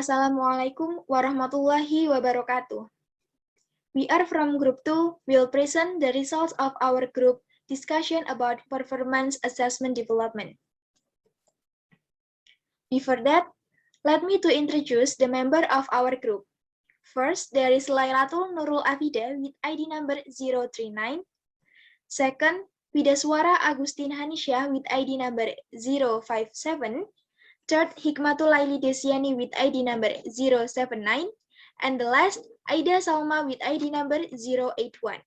Assalamualaikum warahmatullahi wabarakatuh. We are from Group 2, will present the results of our group discussion about performance assessment development. Before that, let me to introduce the member of our group. First, there is Lailatul Nurul Afidah with ID number 039. Second, Widaswara Agustin Hanisyah with ID number 057. Third, Khikmatul Laili Desiyani with ID number 079. And the last, Aidah Salma with ID number 081.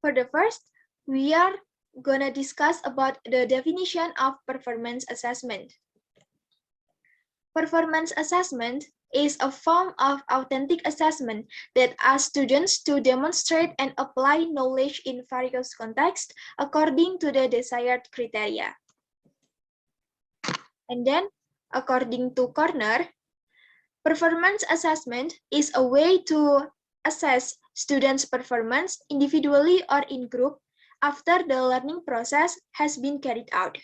For the first, we are gonna discuss about the definition of performance assessment. Performance assessment is a form of authentic assessment that asks students to demonstrate and apply knowledge in various contexts according to the desired criteria. And then, according to Corner, performance assessment is a way to assess students' performance individually or in group after the learning process has been carried out.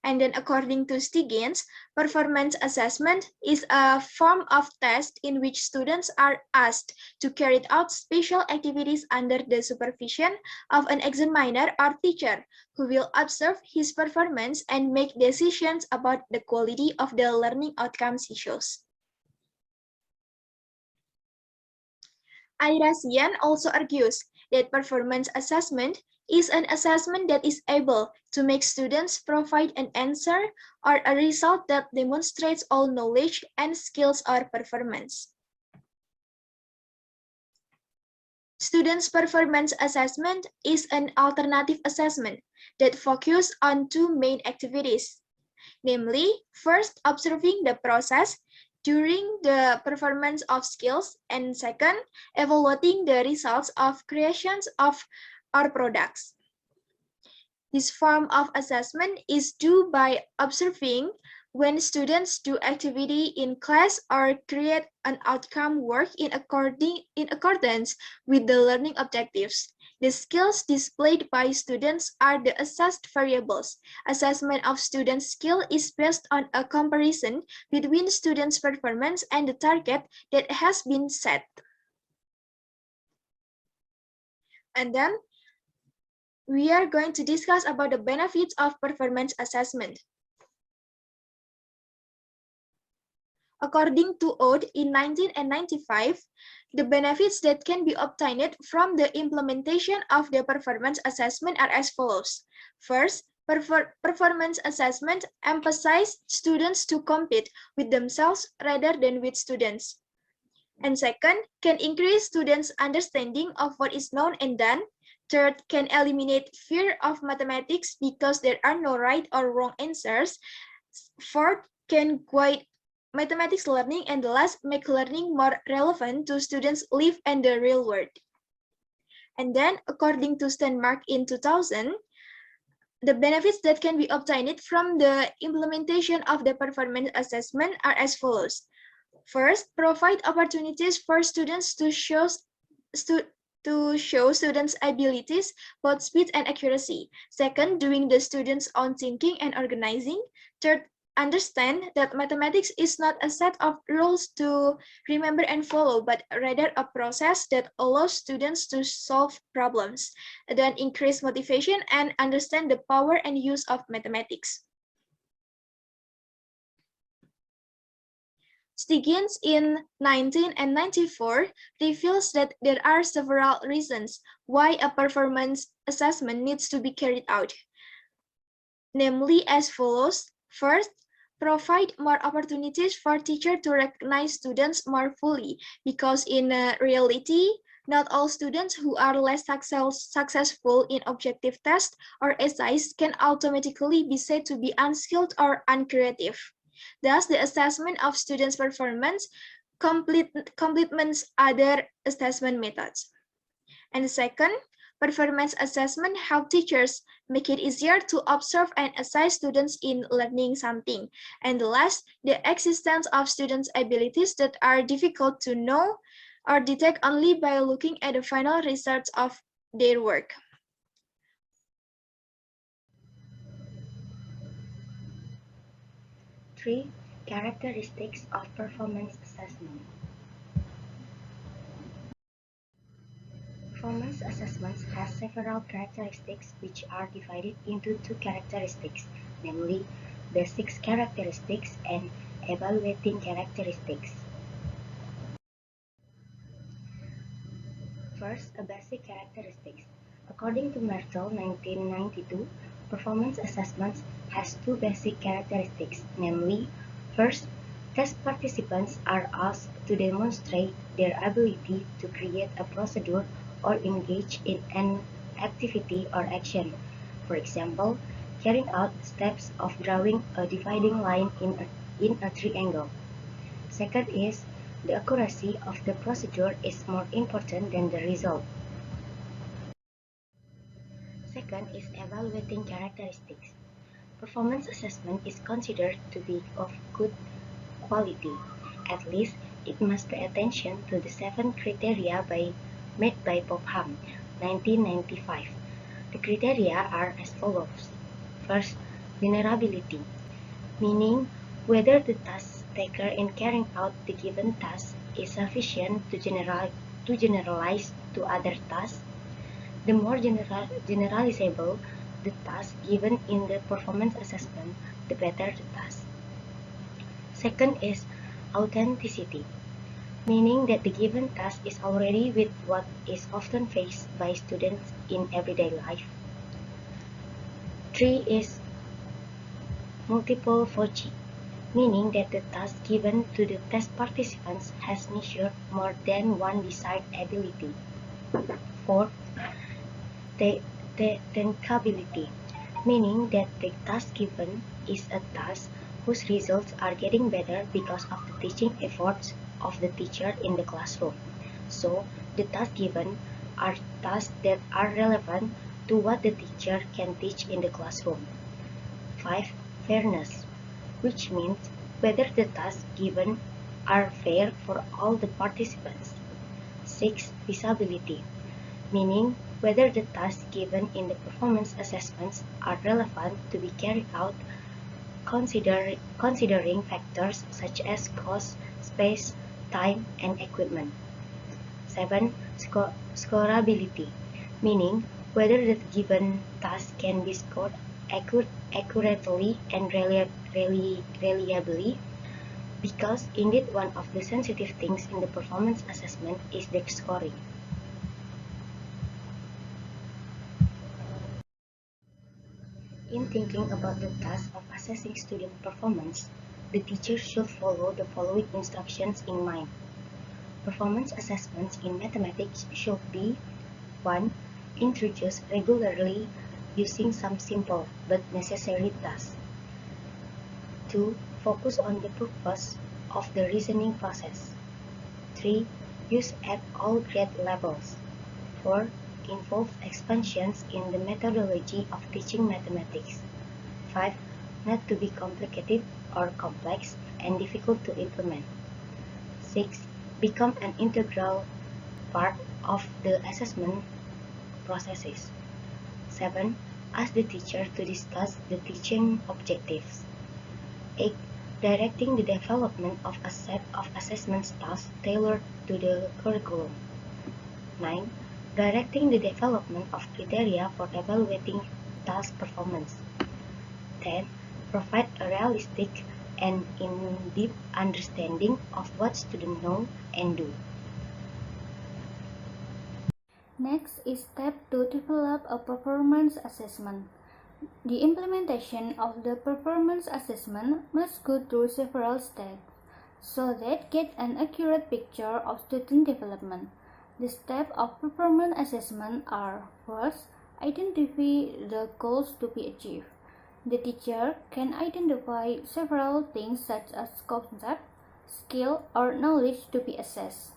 And then according to Stiggins, performance assessment is a form of test in which students are asked to carry out special activities under the supervision of an examiner or teacher who will observe his performance and make decisions about the quality of the learning outcomes he shows. Aidah Salma also argues that performance assessment is an assessment that is able to make students provide an answer or a result that demonstrates all knowledge and skills or performance. Students' performance assessment is an alternative assessment that focuses on two main activities, namely, first, observing the process during the performance of skills, and second, evaluating the results of creations of our products. This form of assessment is done by observing when students do activity in class or create an outcome work in accordance with the learning objectives. The skills displayed by students are the assessed variables. Assessment of students' skill is based on a comparison between students' performance and the target that has been set. And then we are going to discuss about the benefits of performance assessment. According to Ode in 1995, the benefits that can be obtained from the implementation of the performance assessment are as follows. First, performance assessment emphasizes students to compete with themselves rather than with students. And second, can increase students' understanding of what is known and done. Third, can eliminate fear of mathematics because there are no right or wrong answers. Fourth, can guide mathematics learning, and the last, make learning more relevant to students' live in the real world. And then, according to Stenmark in 2000, the benefits that can be obtained from the implementation of the performance assessment are as follows. First, provide opportunities for students to show students' abilities, both speed and accuracy. Second, doing the students' own thinking and organizing. Third, understand that mathematics is not a set of rules to remember and follow, but rather a process that allows students to solve problems, then increase motivation and understand the power and use of mathematics. Stiggins in 1994 reveals that there are several reasons why a performance assessment needs to be carried out, namely as follows. First, provide more opportunities for teachers to recognize students more fully, because in reality, not all students who are less successful in objective tests or essays can automatically be said to be unskilled or uncreative. Thus, the assessment of students' performance complements other assessment methods. And second, performance assessment help teachers make it easier to observe and assess students in learning something. And the last, the existence of students' abilities that are difficult to know or detect only by looking at the final results of their work. Characteristics of performance assessment. Performance assessments has several characteristics which are divided into two characteristics, namely basic characteristics and evaluating characteristics. First, a basic characteristics. According to Mertel 1992, performance assessments has two basic characteristics, namely, first, test participants are asked to demonstrate their ability to create a procedure or engage in an activity or action. For example, carrying out the steps of drawing a dividing line in a triangle. Second is, the accuracy of the procedure is more important than the result. Second is evaluating characteristics. Performance assessment is considered to be of good quality. At least, it must pay attention to the 7 criteria made by Popham, 1995. The criteria are as follows. First, vulnerability, meaning whether the task taker in carrying out the given task is sufficient to generalize to other tasks. The more generalizable the task given in the performance assessment, the better the task. Second is authenticity, meaning that the given task is already with what is often faced by students in everyday life. 3 is multiple foci, meaning that the task given to the test participants has measured more than one desired ability. 4. Tankability, meaning that the task given is a task whose results are getting better because of the teaching efforts of the teacher in the classroom. So, the tasks given are tasks that are relevant to what the teacher can teach in the classroom. 5. Fairness, which means whether the tasks given are fair for all the participants. 6. Feasibility, meaning whether the tasks given in the performance assessments are relevant to be carried out, considering factors such as cost, space, time, and equipment. 7. Scorability, meaning whether the given task can be scored accurately and reliably, because indeed one of the sensitive things in the performance assessment is the scoring. In thinking about the task of assessing student performance, the teacher should follow the following instructions in mind. Performance assessments in mathematics should be 1. Introduced regularly using some simple but necessary tasks. 2. Focus on the purpose of the reasoning process. 3. Use at all grade levels. 4. Involve expansions in the methodology of teaching mathematics. 5. Not to be complicated or complex and difficult to implement. 6. Become an integral part of the assessment processes. 7. Ask the teacher to discuss the teaching objectives. 8. Directing the development of a set of assessment tasks tailored to the curriculum. 9. Directing the development of criteria for evaluating task performance. 10. Provide a realistic and in-depth understanding of what students know and do. Next is step to develop a performance assessment. The implementation of the performance assessment must go through several steps so that get an accurate picture of student development. The steps of performance assessment are: first, identify the goals to be achieved. The teacher can identify several things such as concept, skill, or knowledge to be assessed.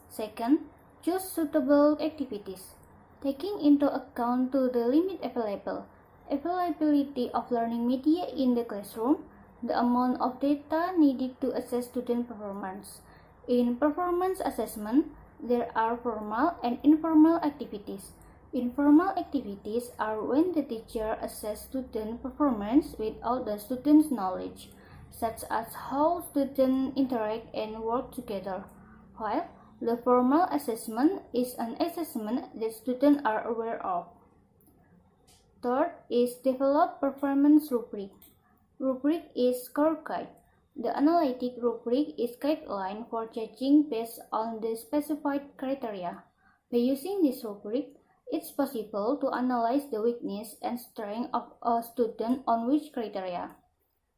Second, choose suitable activities, taking into account to the limit availability of learning media in the classroom, the amount of data needed to assess student performance. In performance assessment, there are formal and informal activities. Informal activities are when the teacher assesses student performance without the student's knowledge, such as how students interact and work together, while the formal assessment is an assessment that students are aware of. Third is develop performance rubric. Rubric is score guide. The analytic rubric is guideline for judging based on the specified criteria. By using this rubric, it's possible to analyze the weakness and strength of a student on which criteria.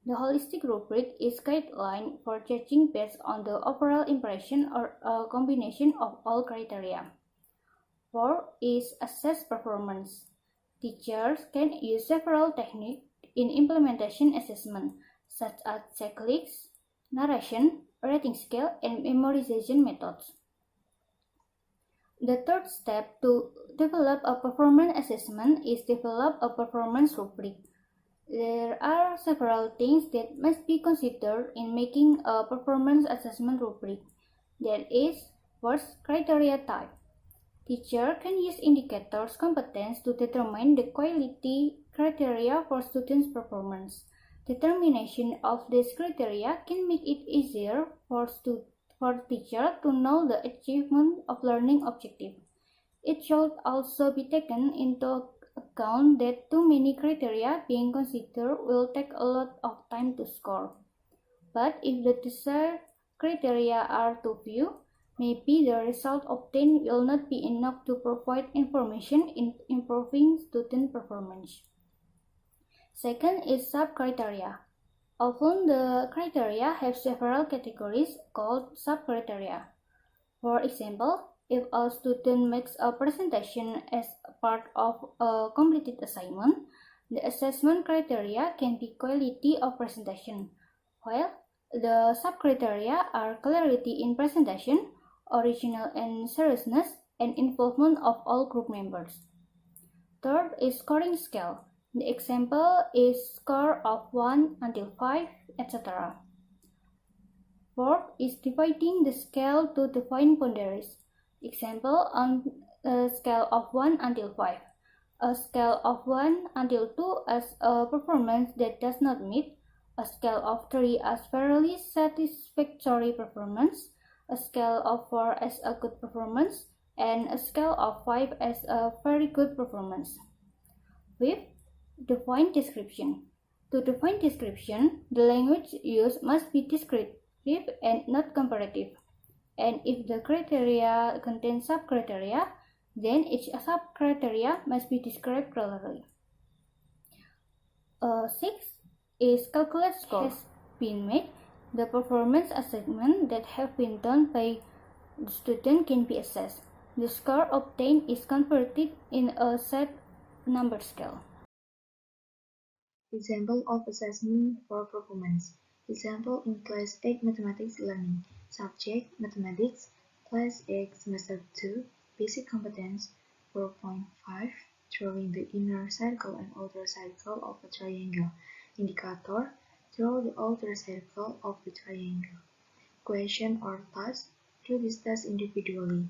The holistic rubric is guideline for judging based on the overall impression or a combination of all criteria. Four is assess performance. Teachers can use several techniques in implementation assessment, such as checklists, narration, rating scale, and memorization methods. The third step to develop a performance assessment is develop a performance rubric. There are several things that must be considered in making a performance assessment rubric. That is, first, criteria type. Teacher can use indicators competence to determine the quality criteria for students' performance. Determination of these criteria can make it easier for teacher to know the achievement of learning objective. It should also be taken into account that too many criteria being considered will take a lot of time to score. But if the desired criteria are too few, maybe the result obtained will not be enough to provide information in improving student performance. Second is sub-criteria. Often the criteria have several categories called sub-criteria. For example, if a student makes a presentation as part of a completed assignment, the assessment criteria can be quality of presentation, while the sub-criteria are clarity in presentation, original and seriousness, and involvement of all group members. Third is scoring scale. The example is score of 1 until 5, etc. Fourth is dividing the scale to define boundaries. Example on a scale of 1 until 5. A scale of 1 until 2 as a performance that does not meet, a scale of 3 as fairly satisfactory performance, a scale of 4 as a good performance, and a scale of 5 as a very good performance. Fifth, define description. To define description, the language used must be descriptive and not comparative. And if the criteria contain sub-criteria, then each sub-criteria must be described clearly. Sixth is calculate score. Has been made. The performance assessment that have been done by the student can be assessed. The score obtained is converted in a set number scale. Example of assessment for performance. Example in Class 8 Mathematics Learning. Subject Mathematics, Class 8 Semester 2, Basic Competence 4.5, drawing the inner circle and outer circle of a triangle. Indicator, draw the outer circle of the triangle. Question or task, do this task individually.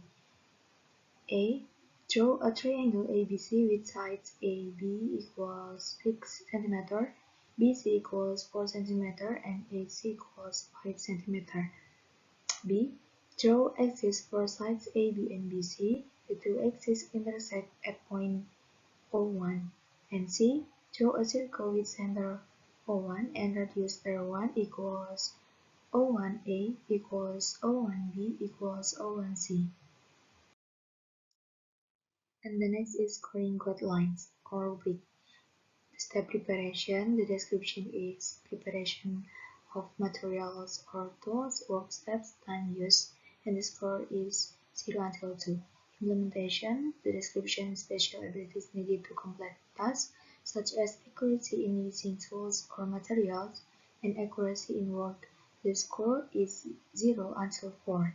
A. Draw a triangle ABC with sides AB equals 6 cm, BC equals 4 cm, and AC equals 5 cm. B. Draw axes for sides AB and BC. The two axes intersect at point O1. And C. Draw a circle with center O1 and radius R1 equals O1A equals O1B equals O1C. And the next is scoring guidelines or rubric. The step preparation, the description is preparation of materials or tools, work steps, time used, and the score is 0 until 2. Implementation, the description special abilities needed to complete tasks, such as accuracy in using tools or materials, and accuracy in work. The score is 0 until 4.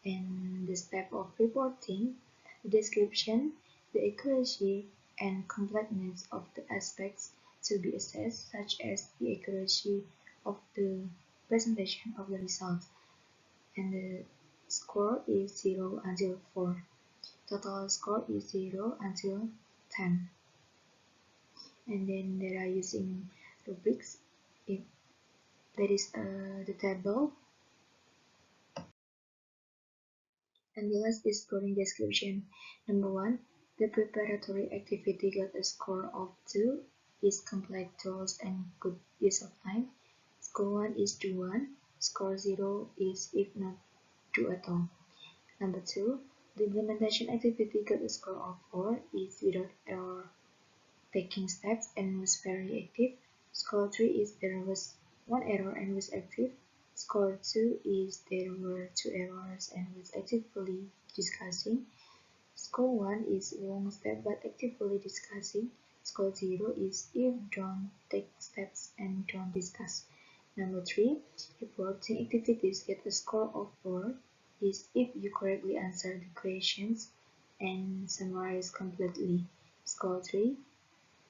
And the step of reporting, the description, the accuracy and completeness of the aspects to be assessed, such as the accuracy of the presentation of the results, and the score is 0 until 4. Total score is 0 until 10. And then there are using rubrics. That is the table. And the last is scoring description. Number 1, the preparatory activity got a score of 2, is complete tools and good use of time. Score 1 is do 1, score 0 is if not do at all. Number 2, the implementation activity got a score of 4, is without error taking steps and was very active. Score 3 is there was 1 error and was active. Score 2 is there were 2 errors and was actively discussing. Score 1 is wrong step but actively discussing. Score 0 is if don't take steps and don't discuss. Number 3, reporting activities get a score of 4 is if you correctly answer the questions and summarize completely. Score 3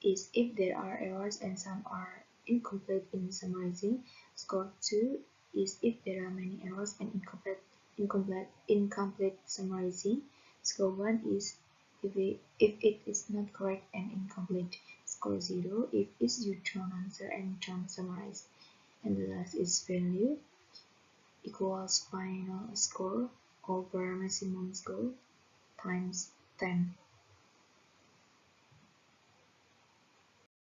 is if there are errors and some are incomplete in summarizing. Score 2 is if there are many errors and incomplete summarizing. Score 1 is if it is not correct and incomplete. Score 0 if it's you don't answer and don't summarize. And the last is value equals final score over maximum score times 10.